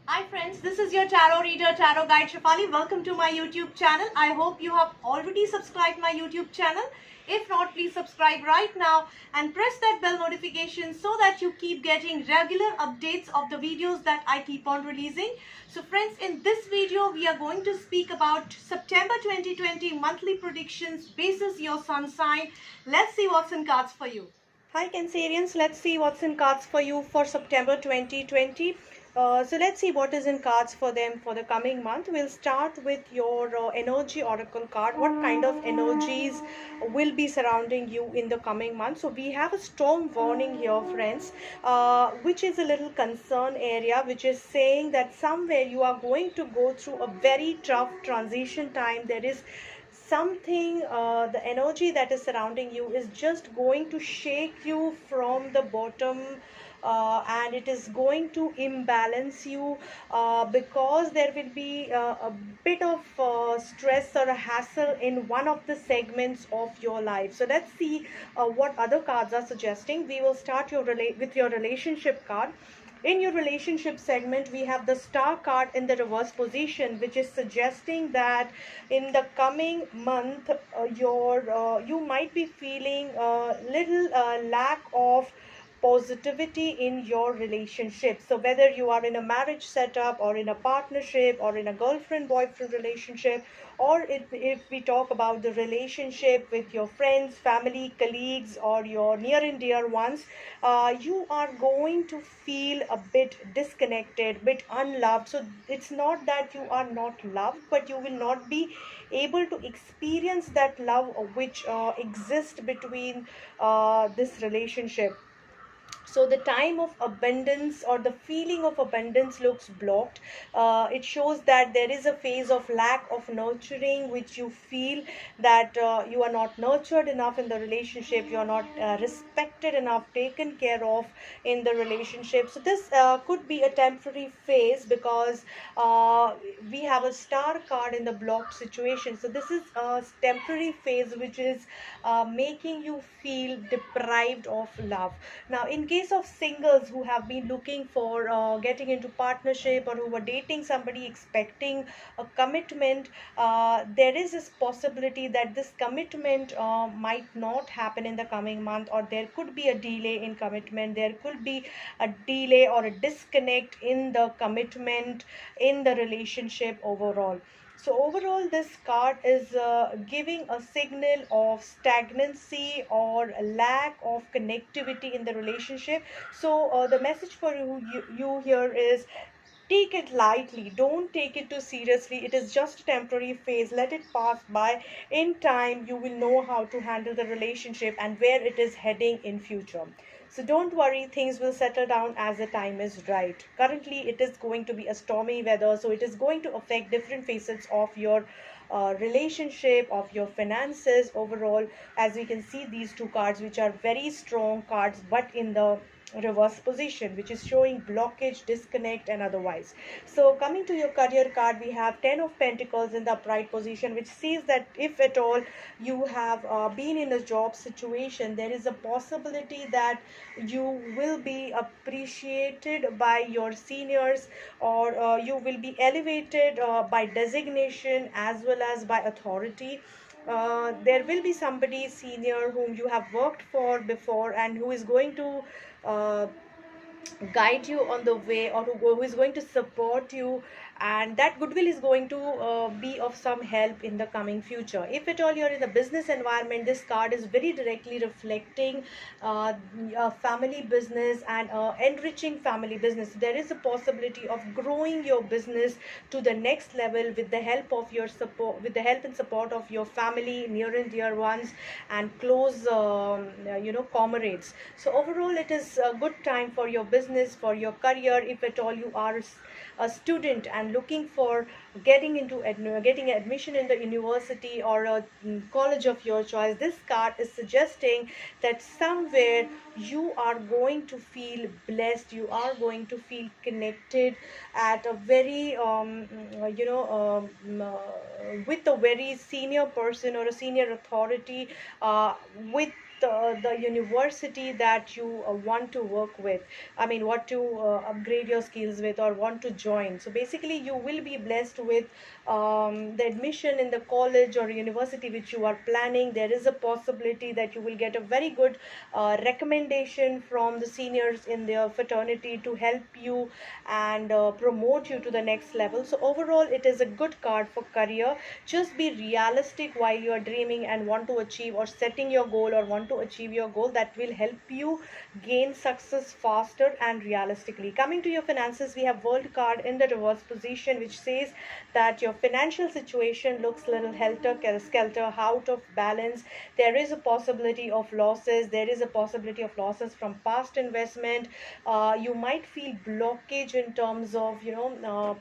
Hi friends, this is your tarot reader, tarot guide Shefali. Welcome to my YouTube channel. I hope you have already subscribed my YouTube channel. If not, please subscribe right now and press that bell notification so that you keep getting regular updates of the videos that I keep on releasing. So friends, in this video, we are going to speak about September 2020 monthly predictions basis your sun sign. Let's see what's in cards for you. Hi Cancerians, let's see what's in cards for you for September 2020. So let's see what is in cards for them for the coming month. We'll start with your energy oracle card. What kind of energies will be surrounding you in the coming month? So we have a storm warning here, friends, which is a little concern area, which is saying that somewhere you are going to go through a very tough transition time. There is something, the energy that is surrounding you is just going to shake you from the bottom, and it is going to imbalance you, because there will be a bit of stress or a hassle in one of the segments of your life. So let's see what other cards are suggesting. We will start with your relationship card. In your relationship segment, we have the star card in the reverse position, which is suggesting that in the coming month, you might be feeling a little lack of positivity in your relationship. So whether you are in a marriage setup or in a partnership or in a girlfriend boyfriend relationship, or if we talk about the relationship with your friends, family, colleagues, or your near and dear ones, you are going to feel a bit disconnected, bit unloved. So it's not that you are not loved, but you will not be able to experience that love which exists between this relationship. So the time of abundance or the feeling of abundance looks blocked. It shows that there is a phase of lack of nurturing, which you feel that you are not nurtured enough in the relationship, you are not respected enough, taken care of in the relationship. So this could be a temporary phase, because we have a star card in the blocked situation. So this is a temporary phase which is making you feel deprived of love. Now, in case of singles who have been looking for getting into partnership, or who were dating somebody expecting a commitment, there is this possibility that this commitment might not happen in the coming month, or there could be a delay in commitment. There could be a delay or a disconnect in the commitment in the relationship overall. So overall, this card is giving a signal of stagnancy or lack of connectivity in the relationship. So the message for you here is, take it lightly, don't take it too seriously. It is just a temporary phase, let it pass by. In time you will know how to handle the relationship and where it is heading in future. So don't worry, things will settle down as the time is right. Currently it is going to be a stormy weather, so it is going to affect different facets of your relationship, of your finances overall. As we can see, these two cards, which are very strong cards but in the reverse position, which is showing blockage, disconnect, and otherwise. So coming to your career card, we have 10 of Pentacles in the upright position, which says that if at all you have been in a job situation, there is a possibility that you will be appreciated by your seniors, or you will be elevated by designation as well as by authority. There will be somebody senior whom you have worked for before, and who is going to uh, guide you on the way, or who is going to support you, and that goodwill is going to be of some help in the coming future. If at all you're in the business environment, this card is very directly reflecting a family business and enriching family business. There is a possibility of growing your business to the next level with the help of your support, with the help and support of your family, near and dear ones, and close comrades. So overall, it is a good time for your business, for your career. If at all you are a student and looking for getting admission in the university or a college of your choice, this card is suggesting that somewhere you are going to feel blessed, you are going to feel connected at a very with a very senior person or a senior authority, with the university that you want to work with, I mean what to upgrade your skills with or want to join. So basically you will be blessed with the admission in the college or university which you are planning. There is a possibility that you will get a very good recommendation from the seniors in their fraternity to help you and promote you to the next level. So overall it is a good card for career. Just be realistic while you are dreaming and want to achieve or setting your goal or want to achieve your goal. That will help you gain success faster and realistically. Coming to your finances, we have world card in the reverse position, which says that your financial situation looks a little helter skelter, out of balance. There is a possibility of losses. There is a possibility of losses from past investment. You might feel blockage in terms of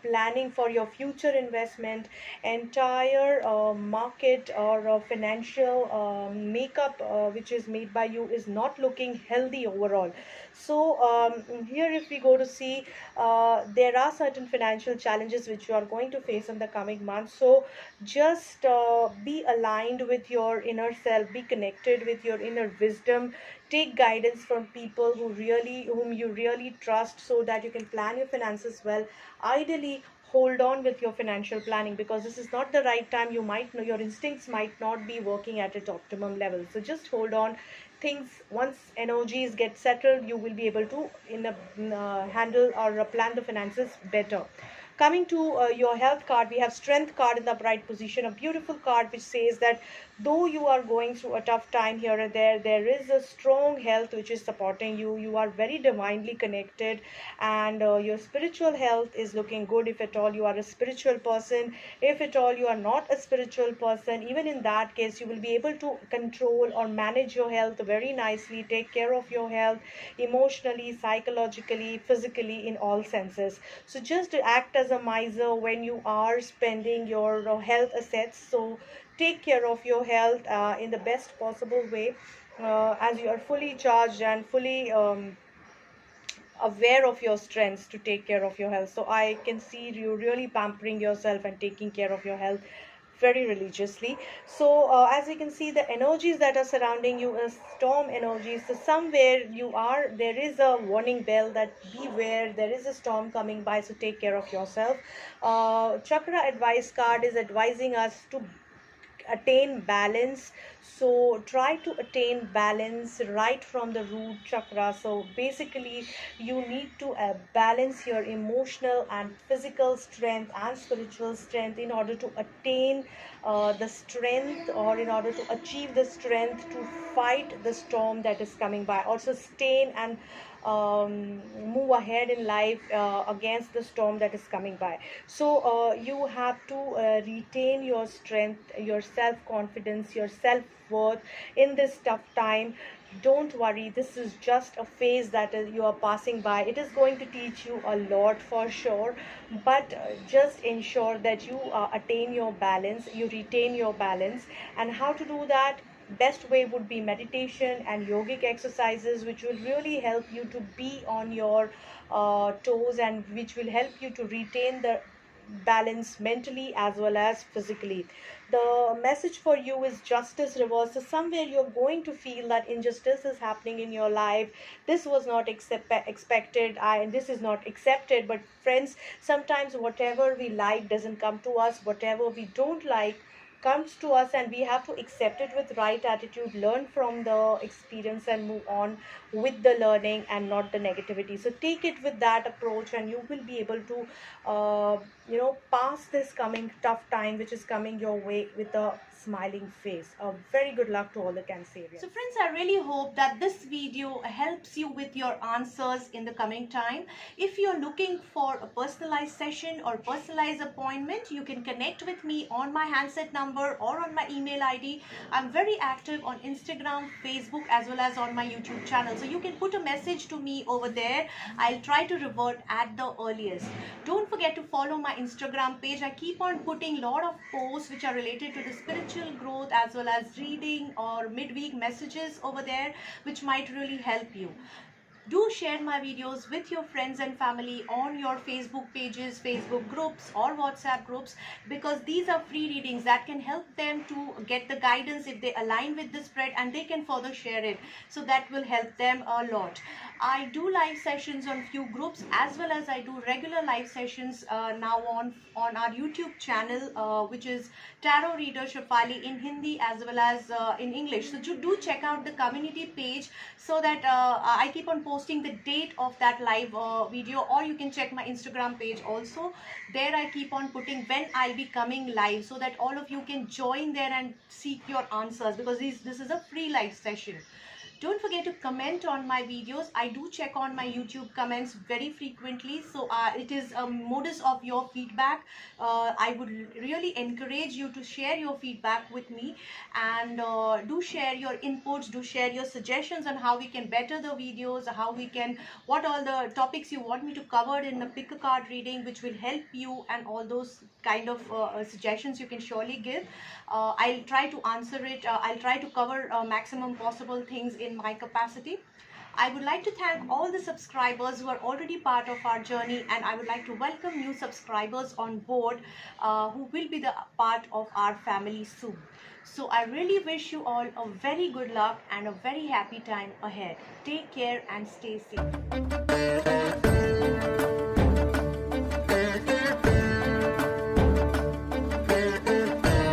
planning for your future investment. Entire market or financial makeup which is made by you is not looking healthy overall. So here if we go to see, there are certain financial challenges which you are going to face in the coming months. So just be aligned with your inner self, be connected with your inner wisdom, take guidance from people whom you really trust, so that you can plan your finances well. Ideally hold on with your financial planning, because this is not the right time. You might know your instincts might not be working at its optimum level. So just hold on. Things, once energies get settled, you will be able to handle or plan the finances better. Coming to your health card, we have strength card in the bright position, a beautiful card which says that though you are going through a tough time here and there is a strong health which is supporting you. You are very divinely connected, and your spiritual health is looking good, if at all you are a spiritual person. If at all you are not a spiritual person, even in that case you will be able to control or manage your health very nicely, take care of your health emotionally, psychologically, physically, in all senses. So just act as a miser when you are spending your health assets. So take care of your health in the best possible way, as you are fully charged and fully aware of your strengths to take care of your health. So I can see you really pampering yourself and taking care of your health very religiously. So as you can see, the energies that are surrounding you is storm energies. So somewhere you are, there is a warning bell that beware, there is a storm coming by, so take care of yourself. Chakra advice card is advising us to attain balance. So try to attain balance right from the root chakra. So basically you need to balance your emotional and physical strength and spiritual strength in order to attain the strength, or in order to achieve the strength to fight the storm that is coming by, also sustain and move ahead in life against the storm that is coming by. So you have to retain your strength, your self confidence, your self worth in this tough time. Don't worry, this is just a phase that you are passing by. It is going to teach you a lot for sure, but just ensure that you attain your balance, you retain your balance. And how to do that? Best way would be meditation and yogic exercises, which will really help you to be on your toes, and which will help you to retain the balance mentally as well as physically. The message for you is justice reverse. So somewhere you're going to feel that injustice is happening in your life. This was not expected, and this is not accepted. But friends, sometimes whatever we like doesn't come to us. Whatever we don't like comes to us, and we have to accept it with right attitude, learn from the experience and move on with the learning and not the negativity. So take it with that approach, and you will be able to pass this coming tough time which is coming your way with a smiling face. A very good luck to all the Cancerians. So friends, I really hope that this video helps you with your answers in the coming time. If you're looking for a personalized session or personalized appointment, you can connect with me on my handset number or on my email ID. I'm very active on Instagram, Facebook, as well as on my YouTube channel. So you can put a message to me over there. I'll try to revert at the earliest. Don't forget to follow my Instagram page. I keep on putting a lot of posts which are related to the spiritual growth, as well as reading or midweek messages over there, which might really help you. Do share my videos with your friends and family on your Facebook pages, Facebook groups or WhatsApp groups, because these are free readings that can help them to get the guidance if they align with the spread, and they can further share it. So that will help them a lot. I do live sessions on few groups, as well as I do regular live sessions now on our YouTube channel, which is Tarot Reader Shefali, in Hindi as well as in English. So do check out the community page, so that I keep on posting the date of that live video, or you can check my Instagram page also. There I keep on putting when I'll be coming live, so that all of you can join there and seek your answers, because this is a free live session. Don't forget to comment on my videos. I do check on my YouTube comments very frequently, so it is a modus of your feedback. I would really encourage you to share your feedback with me, and do share your inputs, do share your suggestions on how we can better the videos, what all the topics you want me to cover in the pick a card reading, which will help you, and all those kind of suggestions you can surely give. I'll try to answer it. I'll try to cover maximum possible things in my capacity. I would like to thank all the subscribers who are already part of our journey, and I would like to welcome new subscribers on board who will be the part of our family soon. So I really wish you all a very good luck and a very happy time ahead. Take care and stay safe.